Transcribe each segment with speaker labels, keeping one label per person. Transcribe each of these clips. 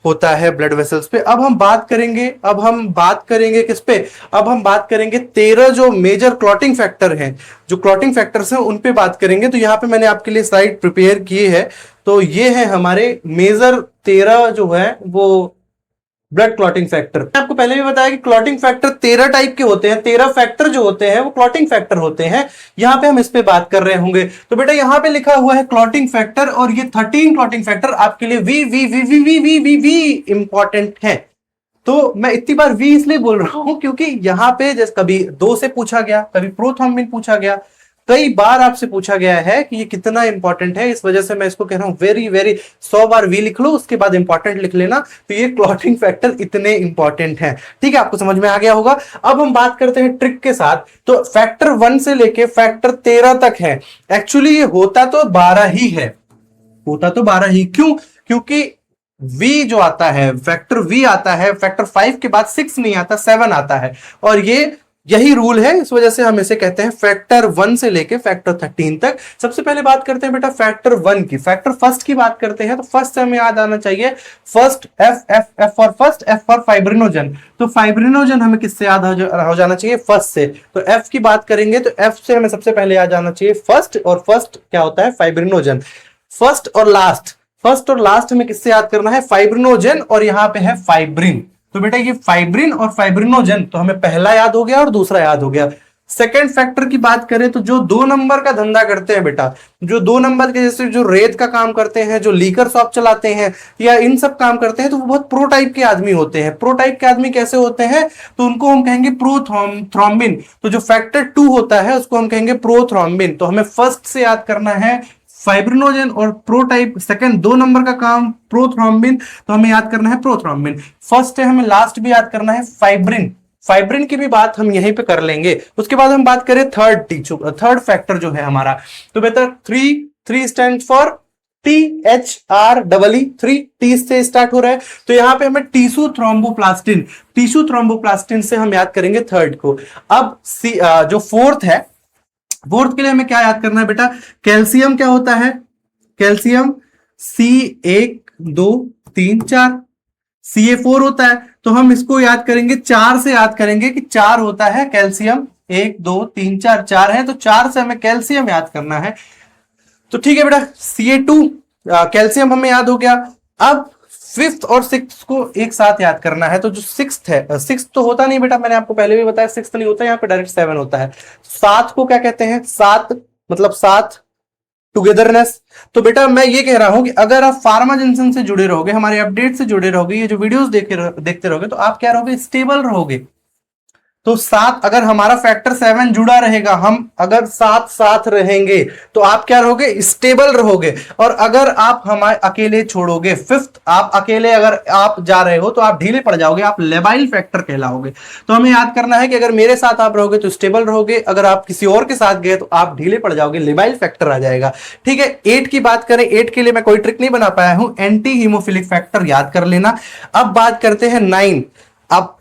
Speaker 1: होता है blood vessels पे। अब हम बात करेंगे किस पे, अब हम बात करेंगे 13 जो मेजर क्लॉटिंग फैक्टर हैं, जो क्लॉटिंग फैक्टर्स हैं उन पे बात करेंगे। तो यहाँ पे मैंने आपके लिए स्लाइड प्रिपेयर किए है। तो ये है हमारे मेजर 13 जो है वो ब्लड क्लॉटिंग फैक्टर। आपको पहले भी बताया कि क्लॉटिंग फैक्टर 13 टाइप के होते हैं, 13 फैक्टर जो होते हैं वो क्लॉटिंग फैक्टर होते हैं। यहां पे हम इस पे बात कर रहे होंगे। तो बेटा यहां पे लिखा हुआ है क्लॉटिंग फैक्टर, और ये 13 क्लॉटिंग फैक्टर आपके लिए very very very very very very very very important है। तो मैं इतनी बार वी इसलिए बोल रहा हूं क्योंकि यहां पे जैसे कभी 2 से पूछा गया, कभी प्रोथ्रोम्बिन पूछा गया, कई बार आपसे पूछा गया है कि ये कितना इंपॉर्टेंट है। इस वजह से मैं इसको कह रहा हूं वेरी वेरी 100 बार वी लिख लो, उसके बाद इंपॉर्टेंट लिख लेना। तो ये क्लॉटिंग फैक्टर इतने इंपॉर्टेंट हैं। ठीक है, आपको समझ में आ गया होगा। अब हम बात करते हैं ट्रिक के साथ। तो फैक्टर 1 से लेके फैक्टर 13 तक है। एक्चुअली ये होता तो 12 ही है, होता तो 12 ही। क्यों? क्योंकि V जो आता है, फैक्टर V आता है, फैक्टर 5 के बाद 6 नहीं आता, 7 आता है। और यही रूल है, इस वजह से हम इसे कहते हैं फैक्टर 1 से लेके फैक्टर 13 तक। सबसे पहले बात करते हैं बेटा फैक्टर 1 की। फैक्टर फर्स्ट की बात करते हैं तो फर्स्ट से हमें याद आना चाहिए first, F F F for first, F for fibrinogen. तो फाइब्रिनोजन हमें किससे याद हो जाना चाहिए? फर्स्ट से। तो एफ की बात करेंगे तो एफ से हमें सबसे पहले याद आना चाहिए फर्स्ट, और फर्स्ट क्या होता है? फाइब्रिनोजन। फर्स्ट और लास्ट हमें किससे याद करना है? फाइब्रिनोजन, और यहां पे है फाइब्रिन। तो बेटा ये फाइब्रिन और फाइब्रिनोजन तो हमें पहला याद हो गया और दूसरा याद हो गया। सेकेंड फैक्टर की बात करें तो जो 2 नंबर का धंधा करते हैं बेटा, जो 2 नंबर के जैसे जो रेत का काम करते हैं, जो लीकर शॉप चलाते हैं या इन सब काम करते हैं, तो वो बहुत प्रो टाइप के आदमी होते हैं। प्रो टाइप के आदमी कैसे होते हैं? तो उनको हम कहेंगे प्रोथ्रोम्बिन। तो जो फैक्टर 2 होता है उसको हम कहेंगे प्रोथ्रोम्बिन। तो हमें फर्स्ट से याद करना है फाइब्रिनोजन, और प्रो टाइप सेकंड 2 नंबर का काम प्रोथ्रोम्बिन, तो हमें याद करना है प्रोथ्रोम्बिन। फर्स्ट है, हमें लास्ट भी याद करना है फाइब्रिन। फाइब्रिन की भी बात हम यहीं पे कर लेंगे। उसके बाद हम बात करें थर्ड फैक्टर जो है हमारा, तो बेटा 3 स्टैंड फॉर THR, 3 से स्टार्ट हो रहा है। तो यहां पे हमें टिश्यू थ्रोम्बोप्लास्टिन से हम याद करेंगे थर्ड को। अब जो फोर्थ के लिए हमें क्या याद करना है बेटा? कैल्शियम क्या होता है? कैल्शियम C1 2 3 4, Ca4 होता है। तो हम इसको याद करेंगे 4 से, याद करेंगे कि 4 होता है कैल्शियम। 1 2 3 4, 4 है, तो 4 से हमें कैल्शियम याद करना है। तो ठीक है बेटा, Ca2 कैल्शियम हमें याद हो गया। अब 5th और 6th को एक साथ याद करना है। तो जो 6th है, 6th तो होता नहीं बेटा, मैंने आपको पहले भी बताया 6th नहीं होता, यहाँ पे डायरेक्ट 7 होता है। 7 को क्या कहते हैं? 7 मतलब 7 टुगेदरनेस। तो बेटा मैं ये कह रहा हूं कि अगर आप फार्मा जंक्शन से जुड़े रहोगे, हमारे अपडेट से जुड़े रहोगे, ये जो वीडियोस देखते रहोगे, तो आप क्या रहोगे? स्टेबल रहोगे। तो 7, अगर हमारा फैक्टर 7 जुड़ा रहेगा, हम अगर साथ रहेंगे, तो आप क्या रहोगे? स्टेबल रहोगे। और अगर आप हमारे अकेले छोड़ोगे, 5th आप अकेले अगर आप जा रहे हो, तो आप ढीले पड़ जाओगे, आप लेबाइल फैक्टर कहलाओगे। तो हमें याद करना है कि अगर मेरे साथ आप रहोगे तो स्टेबल रहोगे, अगर आप किसी और के साथ गए तो आप ढीले पड़ जाओगे, लेबाइल फैक्टर आ जाएगा। ठीक है, 8 की बात करें, 8 के लिए मैं कोई ट्रिक नहीं बना पाया हूं, एंटी हीमोफिलिक फैक्टर याद कर लेना। अब बात करते हैं 9। अब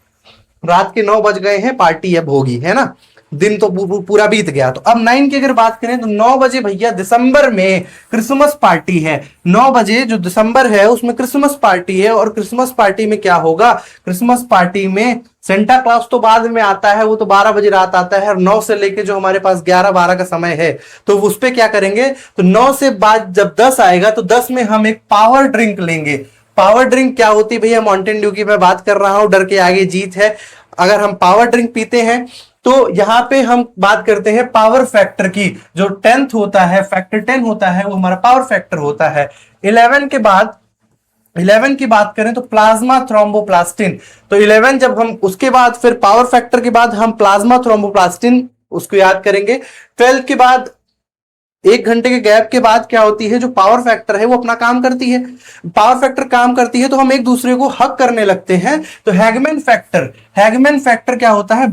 Speaker 1: रात के 9 बज गए हैं, पार्टी अब होगी, है ना? दिन तो पूरा बीत गया। तो अब 9 की अगर बात करें तो 9 बजे भैया दिसंबर में क्रिसमस पार्टी है। 9 बजे जो दिसंबर है उसमें क्रिसमस पार्टी है। और क्रिसमस पार्टी में क्या होगा? क्रिसमस पार्टी में सेंटा क्लॉज तो बाद में आता है, वो तो 12 बजे रात आता है। और 9 से लेके जो हमारे पास 11-12 का समय है, तो उस पर क्या करेंगे? तो 9 से बाद जब 10 आएगा तो 10 में हम एक पावर ड्रिंक लेंगे। पावर ड्रिंक क्या होती है भैया? माउंटेन ड्यू की मैं बात कर रहा हूं, डर के आगे जीत है। अगर हम पावर ड्रिंक पीते हैं तो यहां पे हम बात करते हैं पावर फैक्टर की। जो 10th होता है, फैक्टर 10 होता है, वो हमारा पावर फैक्टर होता है। 11 की बात करें तो प्लाज्मा थ्रोम्बोप्लास्टिन। तो 11 जब हम उसके बाद फिर पावर फैक्टर के बाद हम प्लाज्मा थ्रोम्बोप्लास्टिन उसको याद करेंगे। 12 के बाद 1 घंटे के गैप के बाद क्या होती है? जो पावर फैक्टर है वो अपना काम करती है। पावर फैक्टर काम करती है तो हम एक दूसरे को हक करने लगते हैं। तो हैगमैन फैक्टर क्या होता है?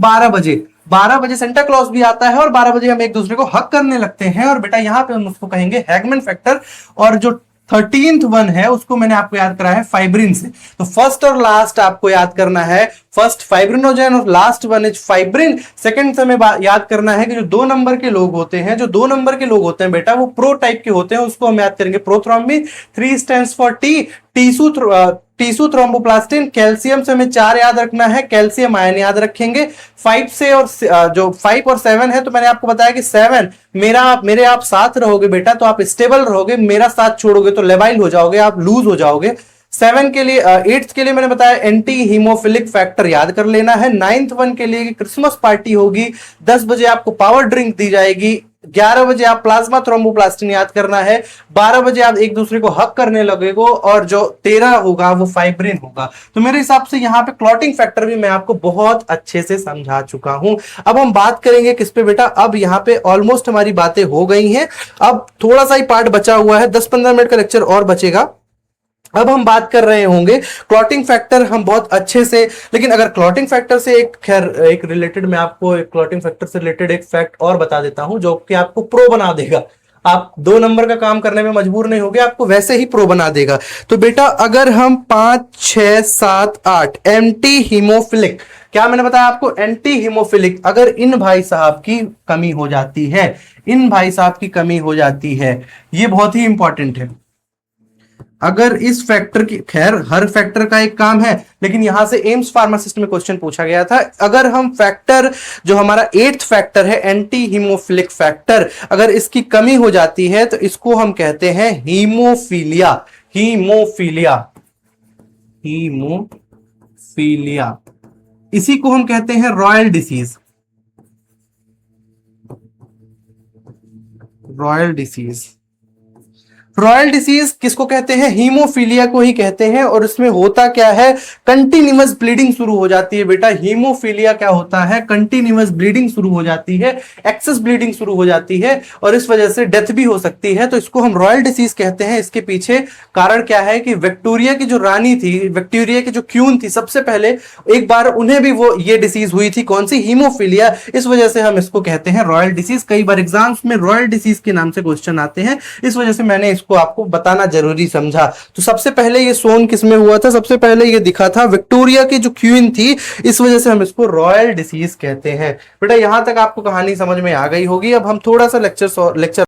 Speaker 1: 12 बजे सेंटा क्लॉज भी आता है और 12 बजे हम एक दूसरे को हक करने लगते हैं। और बेटा यहां पे हम उसको कहेंगे हैगमैन फैक्टर। और जो 13th वन है उसको मैंने आपको याद करा है फाइब्रिन से। तो फर्स्ट और लास्ट आपको याद करना है, फर्स्ट फाइब्रिनोजन और last one is fibrin. Second से हमें याद करना है कि जो 2 नंबर के लोग होते हैं, बेटा वो प्रो टाइप के होते हैं, उसको हम याद करेंगे prothrombin. 3 stands for T, tissue thromboplastin, calcium से हमें 4 याद रखना है, कैल्शियम आयन याद रखेंगे। 5 से और जो 5 और 7 है, तो मैंने आपको बताया कि 7 मेरे आप साथ रहोगे बेटा तो आप स्टेबल रहोगे, मेरा साथ छोड़ोगे तो लेबाइल हो जाओगे, आप लूज हो जाओगे। 7 के लिए 8th के लिए मैंने बताया एंटी हीमोफिलिक फैक्टर याद कर लेना है। 9th वन के लिए क्रिसमस पार्टी होगी, 10 बजे आपको पावर ड्रिंक दी जाएगी, 11 बजे आप प्लाज्मा थ्रोम्बोप्लास्टिन याद करना है, 12 बजे आप एक दूसरे को हक करने लगेगो, और जो 13 होगा वो फाइब्रिन होगा। तो मेरे हिसाब से यहाँ पे क्लॉटिंग फैक्टर भी मैं आपको बहुत अच्छे से समझा चुका हूं। अब हम बात करेंगे किस पे बेटा, अब यहाँ पे ऑलमोस्ट हमारी बातें हो गई हैं, अब थोड़ा सा ही पार्ट बचा हुआ है, 10-15 मिनट का लेक्चर और बचेगा। अब हम बात कर रहे होंगे क्लॉटिंग फैक्टर, हम बहुत अच्छे से, लेकिन अगर क्लॉटिंग फैक्टर से एक रिलेटेड, मैं आपको एक क्लॉटिंग फैक्टर से रिलेटेड एक फैक्ट और बता देता हूं जो कि आपको प्रो बना देगा। आप 2 नंबर का काम करने में मजबूर नहीं होगे, आपको वैसे ही प्रो बना देगा। तो बेटा अगर हम 5, 6, 7, 8 एंटी हीमोफिलिक, क्या मैंने बताया आपको, एंटी हीमोफिलिक, अगर इन भाई साहब की कमी हो जाती है, इन भाई साहब की कमी हो जाती है, ये बहुत ही इंपॉर्टेंट है। अगर इस फैक्टर की, खैर हर फैक्टर का एक काम है, लेकिन यहां से एम्स फार्मासिस्ट में क्वेश्चन पूछा गया था, अगर हम फैक्टर जो हमारा 8th फैक्टर है एंटी हीमोफिलिक फैक्टर, अगर इसकी कमी हो जाती है तो इसको हम कहते हैं हीमोफीलिया। हीमोफीलिया, हीमोफीलिया, इसी को हम कहते हैं royal disease. Royal disease, royal disease किसको कहते हैं, हीमोफीलिया को ही कहते हैं। और इसमें होता क्या है, कंटिन्यूअस ब्लीडिंग शुरू हो जाती है बेटा। हीमोफीलिया क्या होता है, कंटिन्यूअस ब्लीडिंग शुरू हो जाती है, एक्सेस ब्लीडिंग शुरू हो जाती है, और इस वजह से डेथ भी हो सकती है। तो इसको हम रॉयल डिसीज कहते हैं। इसके पीछे कारण क्या है कि विक्टोरिया की जो रानी थी, विक्टोरिया की जो क्वीन थी, सबसे पहले एक बार उन्हें भी वो ये डिसीज हुई थी, कौन सी, हीमोफीलिया। इस वजह से हम इसको कहते हैं रॉयल डिसीज। कई बार एग्जाम्स में रॉयल डिसीज के नाम से क्वेश्चन आते हैं, इस वजह से मैंने इसको आपको बताना जरूरी समझा। तो सबसे पहले ये सोन किसमें हुआ था, सबसे पहले ये दिखा था विक्टोरिया की जो क्वीन थी, इस वजह से हम इसको रॉयल डिसीज कहते हैं। बेटा यहां तक आपको कहानी समझ में आ गई होगी। अब हम थोड़ा सा लेक्चर